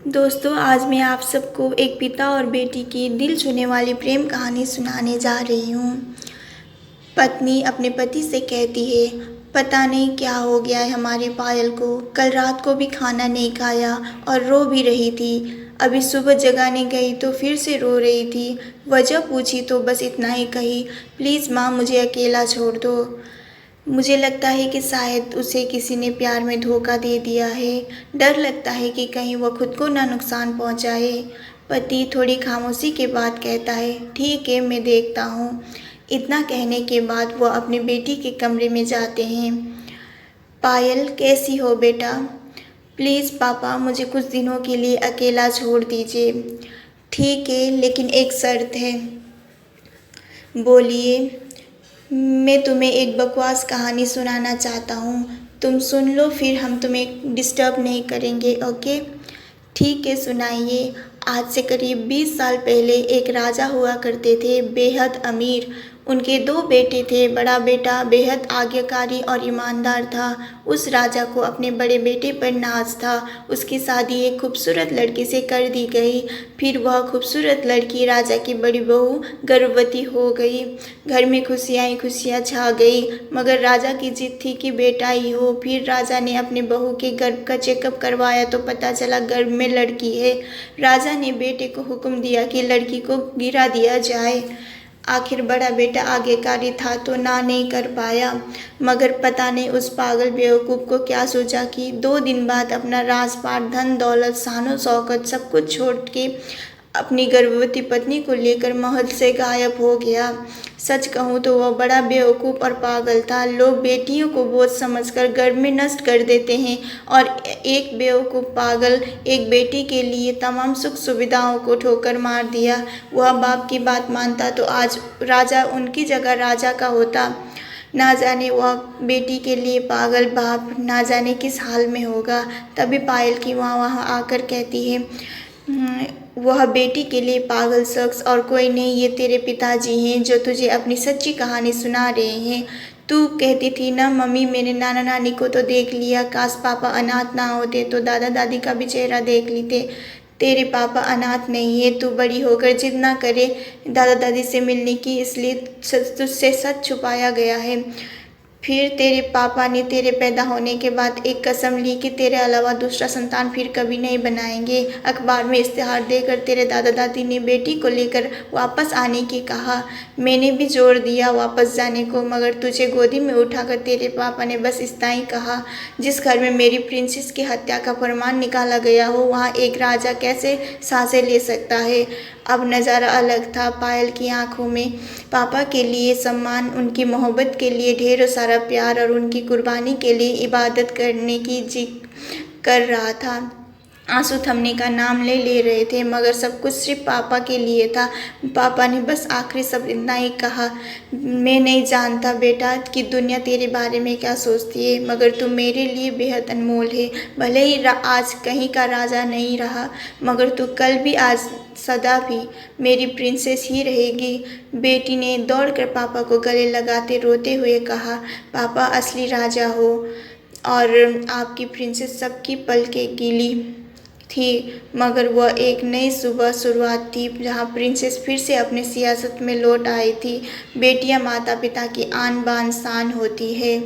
दोस्तों, आज मैं आप सबको एक पिता और बेटी की दिल छूने वाली प्रेम कहानी सुनाने जा रही हूँ। पत्नी अपने पति से कहती है, पता नहीं क्या हो गया है हमारी पायल को। कल रात को भी खाना नहीं खाया और रो भी रही थी। अभी सुबह जगाने गई तो फिर से रो रही थी। वजह पूछी तो बस इतना ही कही, प्लीज़ माँ मुझे अकेला छोड़ दो। मुझे लगता है कि शायद उसे किसी ने प्यार में धोखा दे दिया है। डर लगता है कि कहीं वह खुद को ना नुकसान पहुंचाए। पति थोड़ी खामोशी के बाद कहता है, ठीक है मैं देखता हूँ। इतना कहने के बाद वह अपनी बेटी के कमरे में जाते हैं। पायल कैसी हो बेटा? प्लीज़ पापा मुझे कुछ दिनों के लिए अकेला छोड़ दीजिए। ठीक है लेकिन एक शर्त है। बोलिए। मैं तुम्हें एक बकवास कहानी सुनाना चाहता हूँ। तुम सुन लो फिर हम तुम्हें डिस्टर्ब नहीं करेंगे, ओके? ठीक है सुनाइए। आज से करीब 20 साल पहले एक राजा हुआ करते थे, बेहद अमीर। उनके 2 बेटे थे। बड़ा बेटा बेहद आज्ञाकारी और ईमानदार था। उस राजा को अपने बड़े बेटे पर नाज था। उसकी शादी एक खूबसूरत लड़की से कर दी गई। फिर वह खूबसूरत लड़की राजा की बड़ी बहू गर्भवती हो गई। घर में खुशियाँ ही खुशियाँ छा गई। मगर राजा की जिद थी कि बेटा ही हो। फिर राजा ने अपने बहू के गर्भ का चेकअप करवाया तो पता चला गर्भ में लड़की है। राजा ने बेटे को हुक्म दिया कि लड़की को गिरा दिया जाए। आखिर बड़ा बेटा आज्ञाकारी था तो ना नहीं कर पाया। मगर पता नहीं उस पागल बेवकूफ़ को क्या सोचा कि 2 दिन बाद अपना राजपाट, धन दौलत, शानो शौकत सब कुछ छोड़ के अपनी गर्भवती पत्नी को लेकर महल से गायब हो गया। सच कहूँ तो वह बड़ा बेवकूफ़ और पागल था। लोग बेटियों को बोझ समझकर गर्भ में नष्ट कर देते हैं और एक बेवकूफ़ पागल एक बेटी के लिए तमाम सुख सुविधाओं को ठोकर मार दिया। वह बाप की बात मानता तो आज राजा उनकी जगह राजा का होता। ना जाने वह बेटी के लिए पागल बाप ना जाने किस हाल में होगा। तभी पायल की माँ वहाँ आकर कहती है, वह बेटी के लिए पागल शख्स और कोई नहीं, ये तेरे पिताजी हैं जो तुझे अपनी सच्ची कहानी सुना रहे हैं। तू कहती थी ना मम्मी मैंने नाना नानी को तो देख लिया, काश पापा अनाथ ना होते तो दादा दादी का भी चेहरा देख लेते। तेरे पापा अनाथ नहीं है। तू बड़ी होकर जिद ना करे दादा दादी से मिलने की, इसलिए तुझसे सच छुपाया गया है। फिर तेरे पापा ने तेरे पैदा होने के बाद एक कसम ली कि तेरे अलावा दूसरा संतान फिर कभी नहीं बनाएंगे। अखबार में इश्तिहार देकर तेरे दादा दादी ने बेटी को लेकर वापस आने की कहा। मैंने भी जोर दिया वापस जाने को, मगर तुझे गोदी में उठाकर तेरे पापा ने बस इतना ही कहा, जिस घर में मेरी प्रिंसेस की हत्या का फरमान निकाला गया हो वहाँ एक राजा कैसे सांसें ले सकता है। अब नज़ारा अलग था। पायल की आंखों में पापा के लिए सम्मान, उनकी मोहब्बत के लिए ढेर सारा प्यार और उनकी कुर्बानी के लिए इबादत करने की जी कर रहा था। आंसू थमने का नाम ले रहे थे, मगर सब कुछ सिर्फ पापा के लिए था। पापा ने बस आखिरी शब्द इतना ही कहा, मैं नहीं जानता बेटा कि दुनिया तेरे बारे में क्या सोचती है, मगर तू मेरे लिए बेहद अनमोल है। भले ही आज कहीं का राजा नहीं रहा, मगर तू कल भी आज सदा भी मेरी प्रिंसेस ही रहेगी। बेटी ने दौड़कर पापा को गले लगाते रोते हुए कहा, पापा असली राजा हो और आपकी प्रिंसेस सबकी पलकें गीली थी। मगर वह एक नई सुबह शुरुआत थी जहाँ प्रिंसेस फिर से अपने सियासत में लौट आई थी। बेटियाँ माता पिता की आन बान शान होती है।